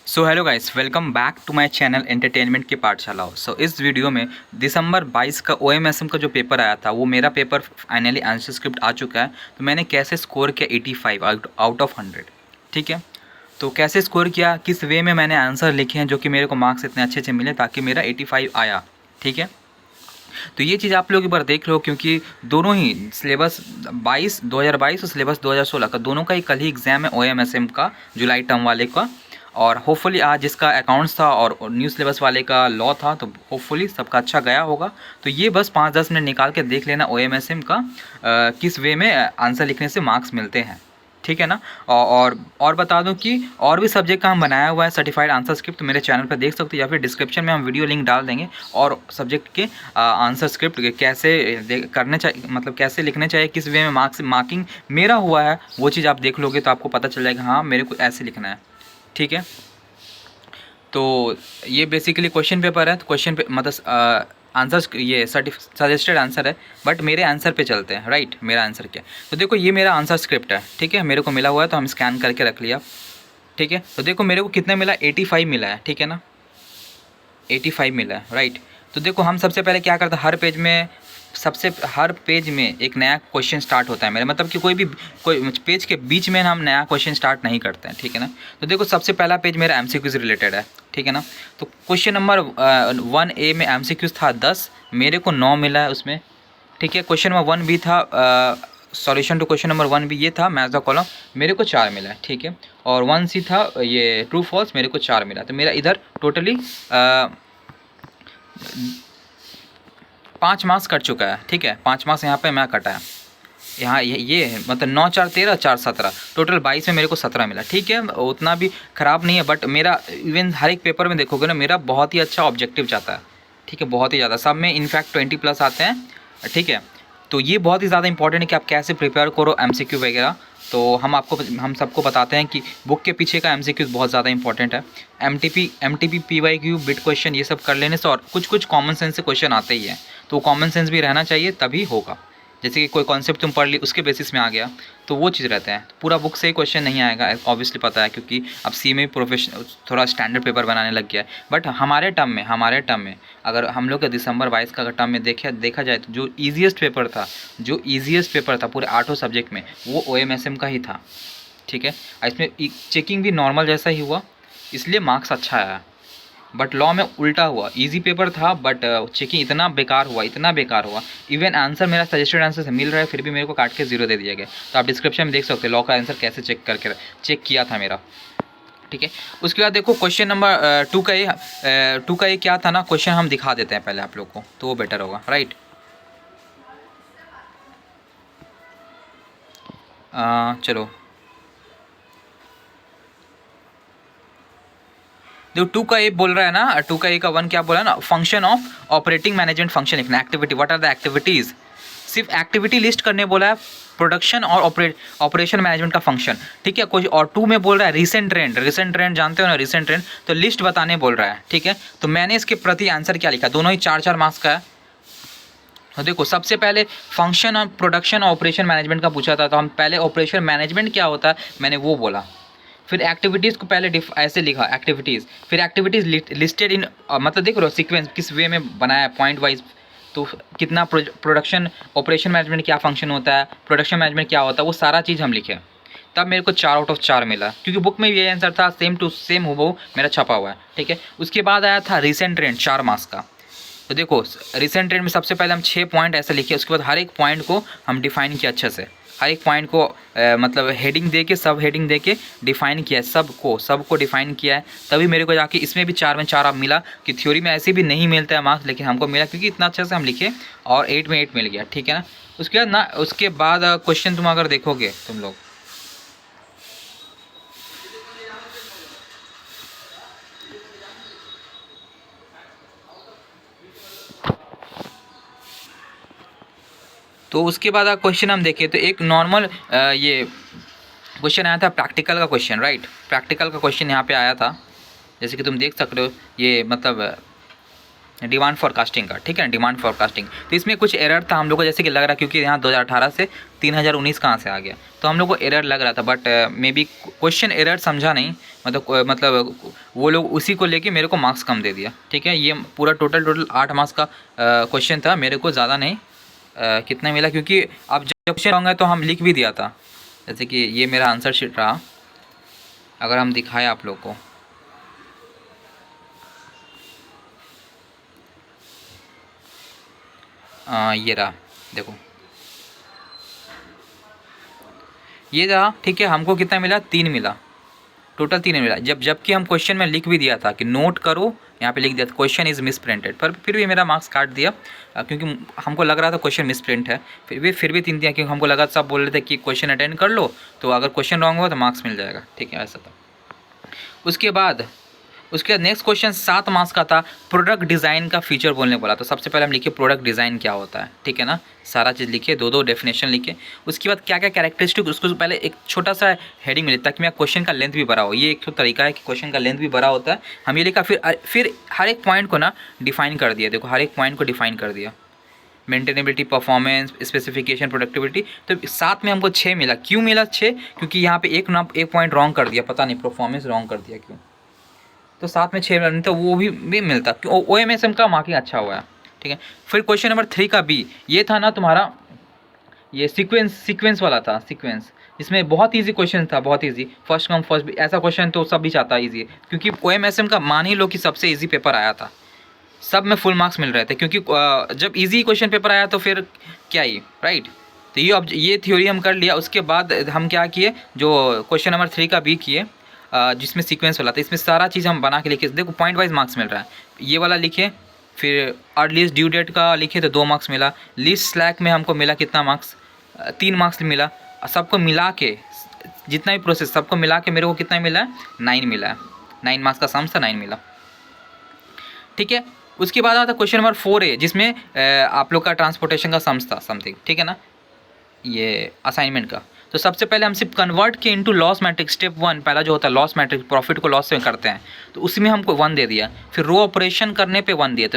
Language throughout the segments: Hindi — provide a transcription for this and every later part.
So hello guys, welcome back to my channel entertainment की पाठशालाओं। इस वीडियो में दिसंबर 22 का ओएमएसएम का जो पेपर आया था, वो मेरा पेपर फाइनली आंसर स्क्रिप्ट आ चुका है। तो मैंने कैसे स्कोर किया 85 आउट ऑफ 100। ठीक है, तो कैसे स्कोर किया, किस वे में मैंने आंसर लिखे हैं जो कि मेरे को मार्क्स इतने अच्छे अच्छे मिले ताकि मेरा 85 आया। ठीक है, तो ये चीज़ आप लोग एक बार देख लो, क्योंकि दोनों ही सिलेबस 2022 और सिलेबस 2016 का दोनों का ही कल ही एग्ज़ाम है ओएमएसएम का, जुलाई टर्म वाले का। और होपफुली आज जिसका अकाउंट्स था और न्यू सिलेबस वाले का लॉ था, तो होपफुली सबका अच्छा गया होगा। तो ये बस 5-10 मिनट निकाल के देख लेना ओएमएसएम का किस वे में आंसर लिखने से मार्क्स मिलते हैं। ठीक है ना। और बता दूं कि और भी सब्जेक्ट का हम बनाया हुआ है सर्टिफाइड आंसर स्क्रिप्ट, तो मेरे चैनल पर देख सकते हो, या फिर डिस्क्रिप्शन में हम वीडियो लिंक डाल देंगे। और सब्जेक्ट के आंसर स्क्रिप्ट कैसे करने चाहिए, मतलब कैसे लिखने चाहिए, किस वे में मार्किंग मेरा हुआ है, वो चीज़ आप देख लोगे तो आपको पता चल जाएगा हाँ मेरे को ऐसे लिखना है। ठीक है, तो ये बेसिकली क्वेश्चन पेपर है। तो क्वेश्चन पे मतलब आंसर ये सजेस्टेड आंसर है, बट मेरे आंसर पे चलते हैं। राइट, मेरा आंसर क्या है, तो देखो ये मेरा आंसर स्क्रिप्ट है। ठीक है, मेरे को मिला हुआ है तो हम स्कैन करके रख लिया। ठीक है, तो देखो मेरे को कितने मिला, 85 मिला है। ठीक है ना, 85 मिला है। राइट, तो देखो हम सबसे पहले क्या करते हैं, हर पेज में एक नया क्वेश्चन स्टार्ट होता है मेरा, मतलब कि कोई पेज के बीच में हम नया क्वेश्चन स्टार्ट नहीं करते हैं। ठीक है ना, तो देखो सबसे पहला पेज मेरा एमसीक्यूज रिलेटेड है। ठीक है ना, तो क्वेश्चन नंबर 1A में एमसीक्यूज था 10, मेरे को 9 मिला है उसमें। ठीक है, क्वेश्चन नंबर 1B था solution to question number 1B, ये था मैथ द कॉलम, मेरे को 4 मिला है। ठीक है, और 1C था ये ट्रू फॉल्स, मेरे को 4 मिला। तो मेरा इधर टोटली 5 मार्क्स कट चुका है। ठीक है, 5 मार्क्स यहाँ पे मैं कटा है। यहाँ ये है, मतलब 9 4 13 4 17, टोटल 22 में मेरे को 17 मिला। ठीक है, उतना भी ख़राब नहीं है, बट मेरा इवन हर एक पेपर में देखोगे ना, मेरा बहुत ही अच्छा ऑब्जेक्टिव जाता है। ठीक है, बहुत ही ज़्यादा, सब में इनफैक्ट 20+ आते हैं। ठीक है, तो ये बहुत ही ज़्यादा इंपॉर्टेंट है कि आप कैसे प्रिपेयर करो एमसीक्यू वगैरह। तो हम सबको बताते हैं कि बुक के पीछे का एमसीक्यू बहुत ज़्यादा इंपॉर्टेंट है। एमटीपी पीवाईक्यू बिट क्वेश्चन ये सब कर लेने से, और कुछ कॉमन सेंस से क्वेश्चन आते ही हैं, तो कॉमन सेंस भी रहना चाहिए तभी होगा। जैसे कि कोई कॉन्सेप्ट तुम पढ़ ली, उसके बेसिस में आ गया, तो वो चीज़ रहता है। पूरा बुक से ही क्वेश्चन नहीं आएगा, ऑब्वियसली पता है, क्योंकि अब सी में प्रोफेशनल थोड़ा स्टैंडर्ड पेपर बनाने लग गया है। बट हमारे टर्म में अगर हम लोग का दिसंबर 22 का टर्म में देखा जाए, तो जो ईजीएस्ट पेपर था पूरे 8 सब्जेक्ट में, वो ओएमएसएम का ही था। ठीक है, इसमें चेकिंग भी नॉर्मल जैसा ही हुआ, इसलिए मार्क्स अच्छा आया। बट लॉ में उल्टा हुआ, इजी पेपर था बट चेकिंग इतना बेकार हुआ। इवन आंसर मेरा सजेस्टेड आंसर से मिल रहा है, फिर भी मेरे को काट के 0 दे दिया गया। तो आप डिस्क्रिप्शन में देख सकते हो लॉ का आंसर कैसे चेक किया था मेरा। ठीक है, उसके बाद देखो क्वेश्चन नंबर 2 का ये क्या था ना, क्वेश्चन हम दिखा देते हैं पहले आप लोग को, तो वो बेटर होगा। राइट, चलो जो 2 का ए बोल रहा है ना, 2 का ए का 1 क्या बोला है ना, function of operating management function लिखना, activity, what are the activities, सिर्फ एक्टिविटी लिस्ट करने बोला है, प्रोडक्शन और ऑपरेशन मैनेजमेंट का फंक्शन। ठीक है, कोई और 2 में बोल रहा है रिसेंट ट्रेंड जानते हो ना, रिसेंट ट्रेंड, तो लिस्ट बताने बोल रहा है। ठीक है, तो मैंने इसके प्रति आंसर क्या लिखा, दोनों ही 4-4 मार्क्स का है। तो देखो सबसे पहले फंक्शन और प्रोडक्शन और ऑपरेशन मैनेजमेंट का पूछा था, तो हम पहले ऑपरेशन मैनेजमेंट क्या होता है मैंने वो बोला। फिर एक्टिविटीज़ को पहले ऐसे लिखा एक्टिविटीज़, फिर एक्टिविटीज़ लिस्टेड इन, मतलब देख रहे हो सीक्वेंस किस वे में बनाया पॉइंट वाइज। तो कितना प्रोडक्शन ऑपरेशन मैनेजमेंट क्या फंक्शन होता है, प्रोडक्शन मैनेजमेंट क्या होता है, वो सारा चीज़ हम लिखे। तब मेरे को 4 आउट ऑफ 4 मिला, क्योंकि बुक में ये आंसर था, सेम टू सेम वो मेरा छपा हुआ है। ठीक है, उसके बाद आया था रिसेंट ट्रेंड 4 मार्क्स का। तो देखो रिसेंट ट्रेंड में सबसे पहले हम 6 पॉइंट ऐसे लिखे, उसके बाद हर एक पॉइंट को हम डिफाइन किया अच्छे से, हर एक पॉइंट को मतलब हेडिंग दे के, सब हेडिंग दे के डिफाइन किया है, सबको डिफाइन किया है। तभी मेरे को जाके इसमें भी 4 में 4 अब मिला, कि थ्योरी में ऐसे भी नहीं मिलता है मार्क्स, लेकिन हमको मिला क्योंकि इतना अच्छे से हम लिखे, और 8 में 8 मिल गया। ठीक है ना, उसके बाद क्वेश्चन तुम अगर देखोगे तुम लोग, तो उसके बाद क्वेश्चन हम देखें तो एक नॉर्मल ये क्वेश्चन आया था प्रैक्टिकल का क्वेश्चन। राइट, प्रैक्टिकल का क्वेश्चन यहाँ पे आया था, जैसे कि तुम देख सकते हो, ये मतलब डिमांड फोरकास्टिंग का, ठीक है ना, डिमांड फोरकास्टिंग। तो इसमें कुछ एरर था हम लोग को, जैसे कि लग रहा क्योंकि यहाँ 2018 से 3019 कहाँ से आ गया, तो हम लोग को एरर लग रहा था, but may be question error समझा नहीं, मतलब वो लोग उसी को लेके मेरे को मार्क्स कम दे दिया, ठीक है। ये पूरा टोटल 8 मार्क्स का क्वेश्चन था, मेरे को ज़्यादा नहीं कितना मिला, क्योंकि अब जब क्वेश्चन होंगे तो हम लिख भी दिया था। जैसे कि ये मेरा आंसर शीट रहा, अगर हम दिखाएं आप लोग को, ये रहा, देखो ये रहा, ठीक है। हमको कितना मिला, 3 मिला, टोटल 3 मिला। जबकि हम क्वेश्चन में लिख भी दिया था कि नोट करो, यहाँ पे लिख दिया क्वेश्चन इज़ मिस प्रिंटेड, पर फिर भी मेरा मार्क्स काट दिया, क्योंकि हमको लग रहा था क्वेश्चन मिस प्रिंट है। फिर भी 3 दिया, क्योंकि हमको लगा, सब बोल रहे थे कि क्वेश्चन अटेंड कर लो, तो अगर क्वेश्चन रॉन्ग हुआ तो मार्क्स मिल जाएगा, ठीक है, ऐसा था। उसके बाद नेक्स्ट क्वेश्चन 7 मार्क्स का था, प्रोडक्ट डिज़ाइन का फीचर बोलने बोला। तो सबसे पहले हम लिखे प्रोडक्ट डिज़ाइन क्या होता है, ठीक है ना, सारा चीज़ लिखे, दो डेफिनेशन लिखे। उसके बाद क्या क्या कैरेक्टरिस्टिक, उसको पहले एक छोटा सा हेडिंग मिले, ताकि मेरा क्वेश्चन का लेंथ भी बड़ा हो। ये एक तो तरीका है कि क्वेश्चन का लेंथ भी बड़ा होता है। हम ये लिखा, फिर हर एक पॉइंट को ना डिफाइन कर दिया, देखो हर एक पॉइंट को डिफाइन कर दिया, मेंटेनेबिलिटी, परफॉर्मेंस, स्पेसिफिकेशन, प्रोडक्टिविटी। तो साथ में हमको 6 मिला। क्यों मिला 6? क्योंकि यहाँ पे एक पॉइंट रॉन्ग कर दिया, पता नहीं परफॉर्मेंस रॉन्ग कर दिया क्यों, तो साथ में 6 मिला, तो वो भी मिलता, क्यों OMSM का मार्किंग अच्छा हुआ है, ठीक है। फिर क्वेश्चन नंबर 3 का बी, ये था ना तुम्हारा, ये सीक्वेंस वाला था, सीक्वेंस। इसमें बहुत इजी क्वेश्चन था, बहुत इजी, फर्स्ट कम फर्स्ट भी, ऐसा क्वेश्चन तो सब भी चाहता है इजी, क्योंकि OMSM का मान ही लो कि सबसे इजी पेपर आया था, सब में फुल मार्क्स मिल रहे थे, क्योंकि जब इजी क्वेश्चन पेपर आया तो फिर क्या ही, राइट। तो ये थ्योरी हम कर लिया। उसके बाद हम क्या किए, जो क्वेश्चन नंबर 3 का बी किए, जिसमें सीक्वेंस वाला था, इसमें सारा चीज़ हम बना के लिखे, देखो पॉइंट वाइज मार्क्स मिल रहा है। ये वाला लिखे, फिर अर्लीस्ट ड्यू डेट का लिखे तो 2 मार्क्स मिला। लीस्ट स्लैक में हमको मिला कितना मार्क्स, 3 मार्क्स मिला। सबको मिला के, जितना भी प्रोसेस सबको मिला के मेरे को कितना मिला है, 9 मिला है। 9 मार्क्स का सम्स था, 9 मिला, ठीक है। उसके बाद आता क्वेश्चन नंबर 4A, जिसमें आप लोग का ट्रांसपोर्टेशन का सम्स था समथिंग, ठीक है ना, ये असाइनमेंट का। तो सबसे पहले हम सिर्फ कन्वर्ट के इनटू लॉस मैट्रिक्स, स्टेप 1 पहला जो होता है लॉस मैट्रिक्स, प्रॉफिट को लॉस में करते हैं, तो उसमें हमको 1 दे दिया। फिर रो ऑपरेशन करने पे 1 दिया।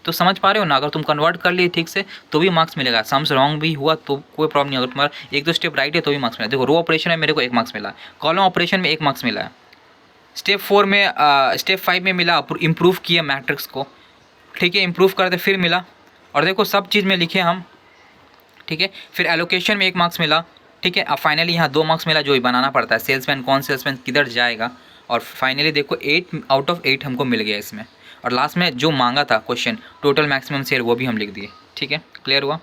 तो समझ पा रहे हो ना, अगर तुम कन्वर्ट कर लिए ठीक से तो भी मार्क्स मिलेगा, सम्स रॉन्ग भी हुआ तो कोई प्रॉब्लम नहीं, अगर तुम्हारा 1-2 स्टेप राइट है तो भी मार्क्स मिला। देखो रो ऑपरेशन में मेरे को 1 मार्क्स मिला, कॉलम ऑपरेशन में 1 मार्क्स मिला है, स्टेप 5 में मिला, इम्प्रूव किया मैट्रिक्स को, ठीक है, इम्प्रूव करते फिर मिला। और देखो सब चीज़ में लिखे हम, ठीक है। फिर एलोकेशन में 1 मार्क्स मिला, ठीक है। अब फाइनली यहाँ 2 मार्क्स मिला, जो ही बनाना पड़ता है, सेल्समैन कौन सेल्समैन किधर जाएगा। और फाइनली देखो 8 आउट ऑफ 8 हमको मिल गया इसमें। और लास्ट में जो मांगा था क्वेश्चन, टोटल मैक्सिमम शेयर, वो भी हम लिख दिए, ठीक है, क्लियर हुआ।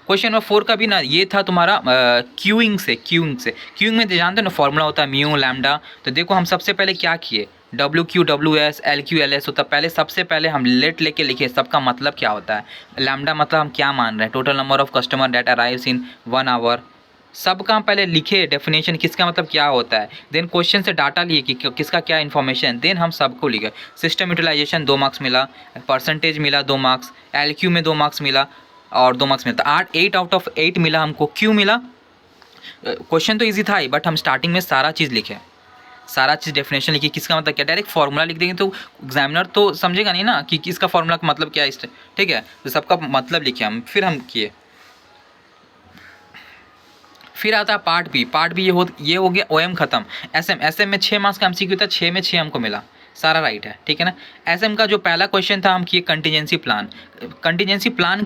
क्वेश्चन नंबर 4 का भी ना, ये था तुम्हारा क्यूइंग से। क्यूइंग में जानते हो ना, फॉर्मूला होता है म्यू लैम्डा। तो देखो हम सबसे पहले क्या किए, WQ WS LQ LS होता, पहले सबसे पहले हम लेट लेके लिखे सबका मतलब क्या होता है। लैम्डा मतलब हम क्या मान रहे हैं, total number of customer that arrives in 1 hour. सबका हम पहले लिखे डेफिनेशन, किसका मतलब क्या होता है। देन क्वेश्चन से डाटा लिए कि किसका क्या इन्फॉर्मेशन, देन हम सबको लिखे। सिस्टम यूटिलाइजेशन 2 मार्क्स मिला, परसेंटेज मिला 2 मार्क्स, LQ में 2 मार्क्स मिला और 2 मार्क्स मिलता, 8 आउट ऑफ 8 मिला हमको। क्यों मिला, क्वेश्चन तो इजी था ही, बट हम स्टार्टिंग में सारा चीज़ लिखे, सारा चीज़ डेफिनेशन लिखी, किसका मतलब क्या। डायरेक्ट फार्मूला लिख देंगे तो एग्जामिनर तो समझेगा नहीं ना कि किसका फार्मूला का मतलब क्या है, ठीक है। तो सबका मतलब लिखे हम, फिर हम किए। फिर आता है पार्ट बी, ये हो गया OM खत्म। एसएम में 6 मार्क्स का MCQ था, 6 में 6 हमको मिला, सारा राइट है, ठीक है ना। एसएम का जो पहला क्वेश्चन था हम किए कंटीजेंसी प्लान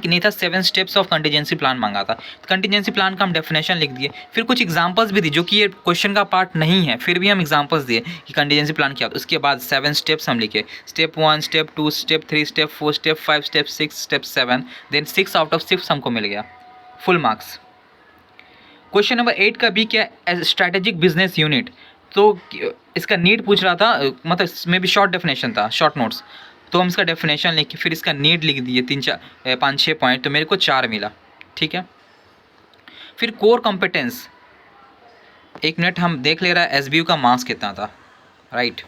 नहीं था, 7 स्टेप्स ऑफ कंटीजेंसी प्लान मांगा था। कंटीजेंसी प्लान का हम डेफिनेशन लिख दिए, फिर कुछ एग्जांपल्स भी दी, जो कि ये क्वेश्चन का पार्ट नहीं है, फिर भी हम एग्जांपल्स दिए कि कंटीजेंसी प्लान क्या होता है। उसके बाद 7 स्टेप्स हम लिखे, step 1, step 2, step 3, step 4, step 5, step 6, step 7, then 6 out of 6 हमको मिल गया, फुल मार्क्स। क्वेश्चन नंबर 8 का भी क्या, स्ट्रैटेजिक बिजनेस यूनिट। तो इसका नीड पूछ रहा था, मतलब इसमें भी शॉर्ट डेफिनेशन था, शॉर्ट नोट्स। तो हम इसका डेफिनेशन लिखे, फिर इसका नीड लिख दिए 5-6 पॉइंट, तो मेरे को 4 मिला, ठीक है। फिर कोर कॉम्पिटेंस, 1 मिनट हम देख ले रहा है SBU का मार्क्स कितना था, राइट।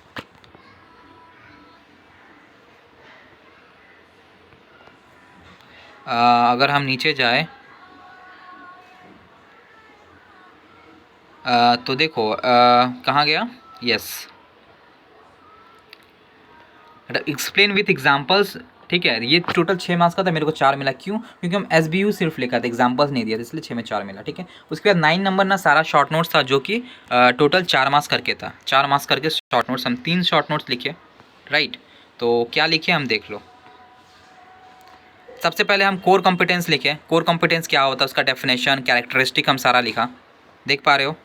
अगर हम नीचे जाए तो देखो कहाँ गया, यस, एक्सप्लेन विथ एग्जाम्पल्स ठीक है। ये टोटल 6 मार्क्स का था, मेरे को 4 मिला। क्यों? क्योंकि हम SBU सिर्फ लिखा था, एग्जाम्पल्स नहीं दिया था, इसलिए 6 में 4 मिला। ठीक है। उसके बाद 9 नंबर ना सारा शॉर्ट नोट्स था, जो कि टोटल 4 मार्क्स करके था। 4 मार्क्स करके शॉर्ट नोट्स, हम 3 शॉर्ट नोट्स लिखे, राइट। तो क्या लिखे हम देख लो। सबसे पहले हम कोर कॉम्पिटेंस लिखे। कोर कॉम्पिटेंस क्या होता है, उसका डेफिनेशन, कैरेक्टरिस्टिक हम सारा लिखा, देख पा रहे हो।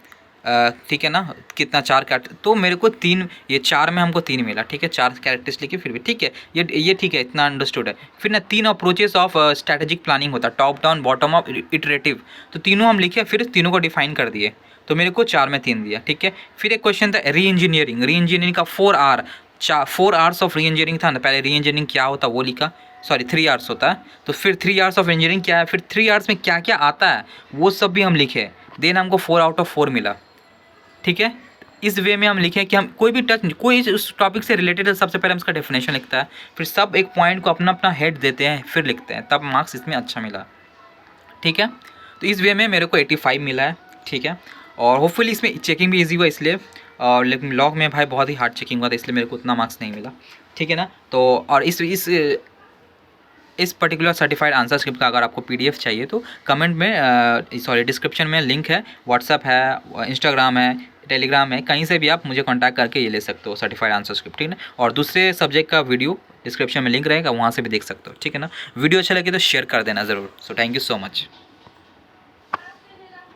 ठीक है ना, कितना 4 तो मेरे को 3, ये 4 में हमको 3 मिला। ठीक है, 4 कैरेक्टर्स लिखे फिर भी, ठीक है, ये ठीक है, इतना अंडरस्टूड है। फिर ना 3 अप्रोचेस ऑफ स्ट्रैटेजिक प्लानिंग होता है, top down, bottom up, iterative. तो तीनों हम लिखे, फिर तीनों को डिफाइन कर दिए, तो मेरे को 4 में 3 दिया। ठीक है। फिर एक क्वेश्चन था री इंजीनियरिंग। री इंजीनियरिंग का 4 आवर्स ऑफ री इंजीनियरिंग था ना, पहले री इंजीनियरिंग क्या होता वो लिखा, सॉरी 3 आवर्स होता है, तो फिर 3 आवर्स ऑफ इंजीनियरिंग क्या है, फिर 3 आवर्स में क्या क्या आता है वो सब भी हम लिखे। देन हमको 4 आउट ऑफ 4 मिला। ठीक है। इस वे में हम लिखें कि हम कोई भी कोई उस टॉपिक से रिलेटेड है, सबसे पहले हम उसका डेफिनेशन लिखता है, फिर सब एक पॉइंट को अपना अपना हेड देते हैं, फिर लिखते हैं, तब मार्क्स इसमें अच्छा मिला। ठीक है। तो इस वे में मेरे को 85 मिला है। ठीक है। और होपफुली इसमें चेकिंग भी ईजी हुआ इसलिए, और लेकिन लॉग में भाई बहुत ही हार्ड चेकिंग हुआ था, इसलिए मेरे को उतना मार्क्स नहीं मिला। ठीक है ना। तो और इस पर्टिकुलर सर्टिफाइड आंसर स्क्रिप्ट का अगर आपको PDF चाहिए तो कमेंट में, सॉरी डिस्क्रिप्शन में लिंक है, व्हाट्सअप है, इंस्टाग्राम है, टेलीग्राम है, कहीं से भी आप मुझे कांटेक्ट करके ये ले सकते हो सर्टिफाइड आंसर स्क्रिप्ट। ठीक है। और दूसरे सब्जेक्ट का वीडियो डिस्क्रिप्शन में लिंक रहेगा, वहाँ से भी देख सकते हो। ठीक है ना। वीडियो अच्छा लगे तो शेयर कर देना ज़रूर। So thank you so much.